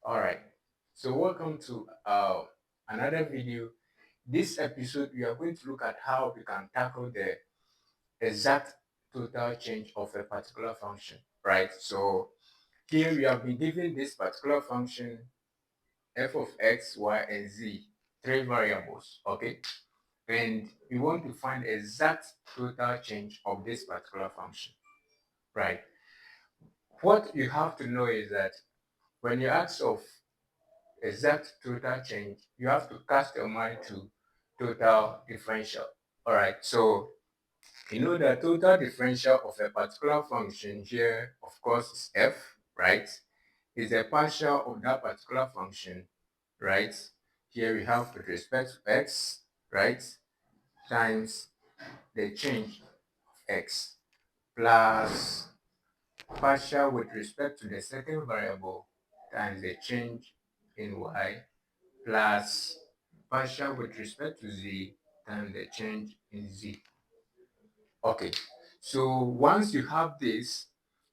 All right. So welcome to another video. This episode, we are going to look at how we can tackle the exact total change of a particular function, right? So here we have been given this particular function, f of x, y, and z, three variables, okay? And we want to find exact total change of this particular function, right? What you have to know is that when you ask of exact total change, you have to cast your mind to total differential. All right, so you know the total differential of a particular function here, of course, is f, right? Is a partial of that particular function, right? Here we have with respect to x, right, times the change of x plus partial with respect to the second variable times the change in y plus partial with respect to z times the change in z. Okay, so once you have this,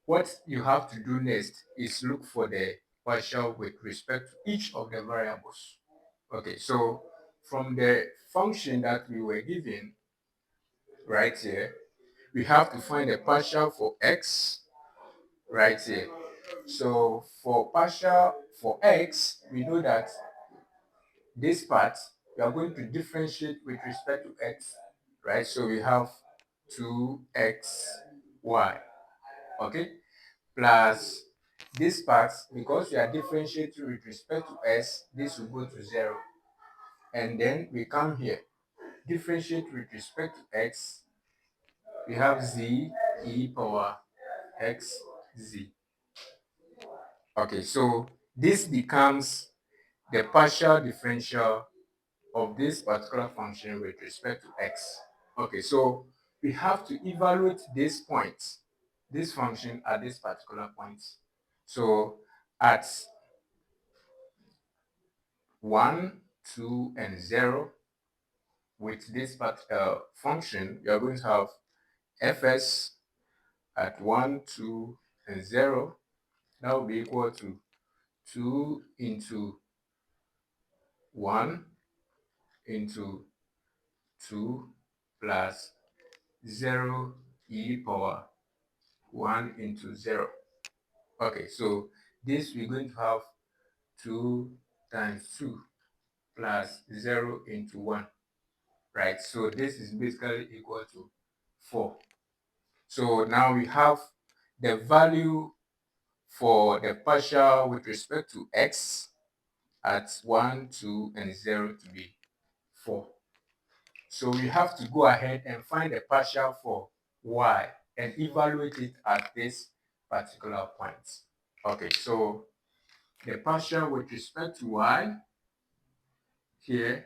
what you have to do next is look for the partial with respect to each of the variables. Okay, so from the function that we were given right here, we have to find a partial for x right here. So for partial for x, we know that this part, we are going to differentiate with respect to x, right? So we have 2xy, okay? Plus this part, because we are differentiating with respect to s, this will go to 0. And then we come here, differentiate with respect to x, we have z e power x z. Okay, so this becomes the partial differential of this particular function with respect to x. Okay, so we have to evaluate this point, this function at this particular point. So at 1, 2, and 0, with this function, you are going to have fs at 1, 2, and 0. That will be equal to 2 into 1 into 2 plus 0 e power 1 into 0. Okay, so this we're going to have 2 times 2 plus 0 into 1, right? So this is basically equal to 4. So now we have the value for the partial with respect to x at 1, 2, and 0 to be 4. So we have to go ahead and find the partial for y and evaluate it at this particular point. Okay, so the partial with respect to y here,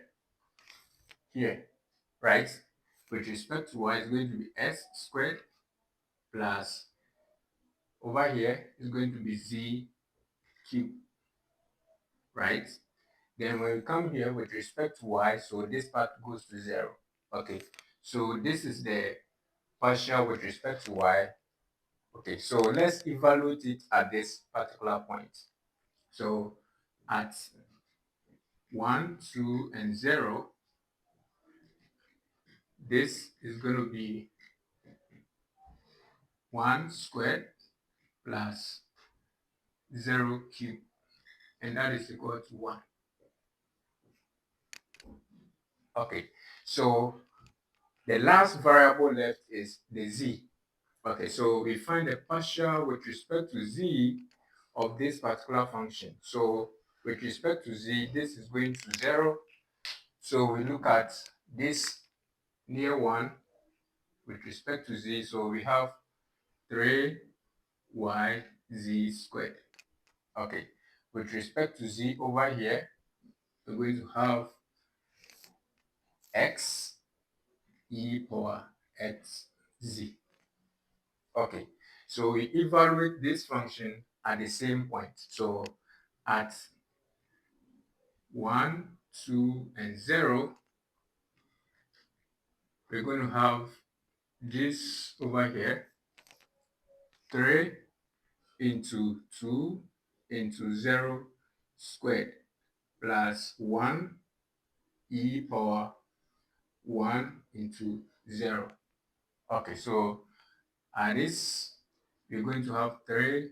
right? With respect to y is going to be s squared plus over here is going to be z cubed, right? Then when we come here with respect to y, so this part goes to 0. Okay, so this is the partial with respect to y. Okay, so let's evaluate it at this particular point. So at 1, 2, and 0, this is going to be 1 squared plus 0 cubed, and that is equal to 1. Okay, so the last variable left is the z. Okay, so we find the partial with respect to z of this particular function. So with respect to z, this is going to 0. So we look at this near 1 with respect to z. So we have 3yz squared. Okay, with respect to z over here, we're going to have x e power x z. Okay, so we evaluate this function at the same point. So at 1, 2, and 0, we're going to have this over here, 3 into 2 into 0 squared plus 1 e power 1 into 0. Okay, so this we're going to have 3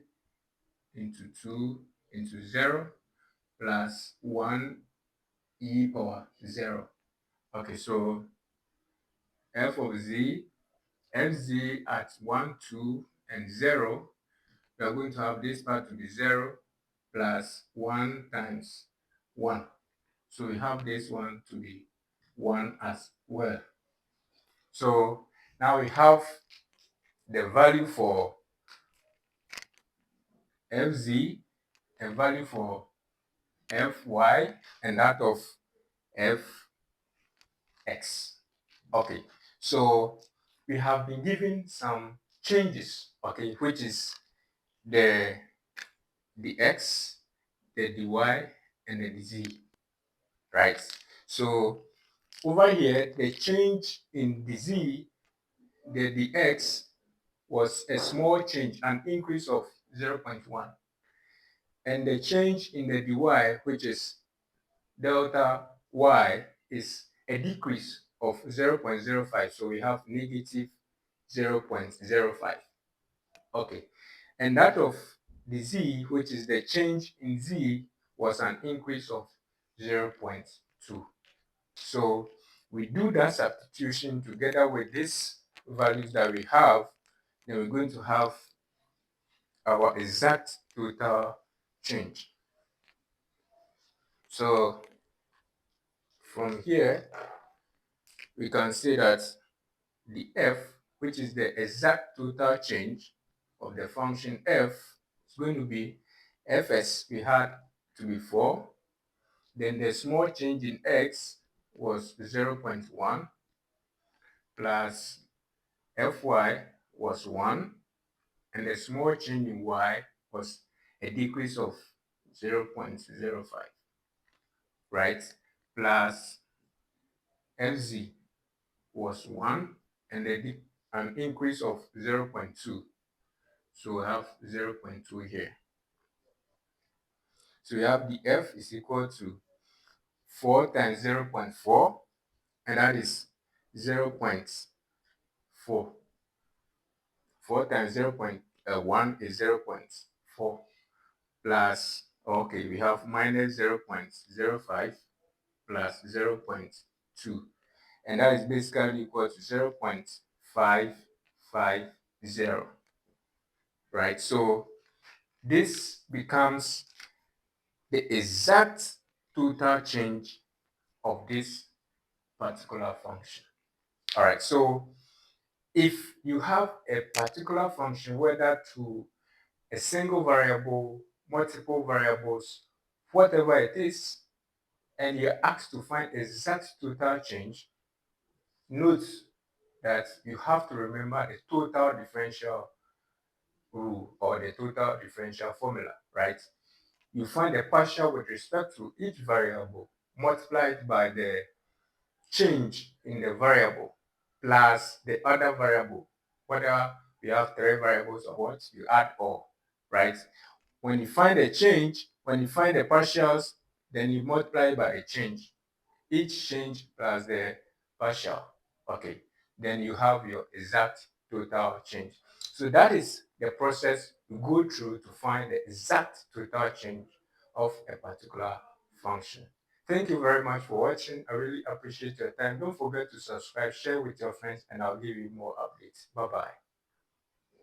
into 2 into 0 plus 1 e power 0. Okay, so f of z, fz at 1, 2, and 0, we are going to have this part to be 0 plus 1 times 1. So we have this one to be 1 as well. So now we have the value for fz, a value for fy, and that of fx. Okay, so we have been given some changes, okay, which is the x, the dy, and the dz, right? So over here, the change in dz, the dx, was a small change, an increase of 0.1. And the change in the dy, which is delta y, is a decrease of 0.05. So we have negative 0.05. Okay. And that of the z, which is the change in z, was an increase of 0.2. So we do that substitution together with these values that we have, then we're going to have our exact total change. So from here, we can say that the f, which is the exact total change of the function f, is going to be fs, we had to be 4. Then the small change in x was 0.1 plus fy was 1, and the small change in y was a decrease of 0.05, right? Plus fz was 1, and an increase of 0.2. So we have 0.2 here. So we have the f is equal to 4 times 0.4, and that is 0.4. 4 times 0.1 is 0.4 plus, okay, we have minus 0.05 plus 0.2, and that is basically equal to 0.550, right? So this becomes the exact total change of this particular function. All right, so if you have a particular function, whether to a single variable, multiple variables, whatever it is, and you're asked to find exact total change, note that you have to remember the total differential rule or the total differential formula, right? You find the partial with respect to each variable multiplied by the change in the variable plus the other variable. Whether we have 3 variables or what, you add all, right? When you find a change, when you find the partials, then you multiply by a change. Each change plus the partial. Okay, then you have your exact total change. So that is the process you go through to find the exact total change of a particular function. Thank you very much for watching. I really appreciate your time. Don't forget to subscribe, share with your friends, and I'll give you more updates. Bye-bye.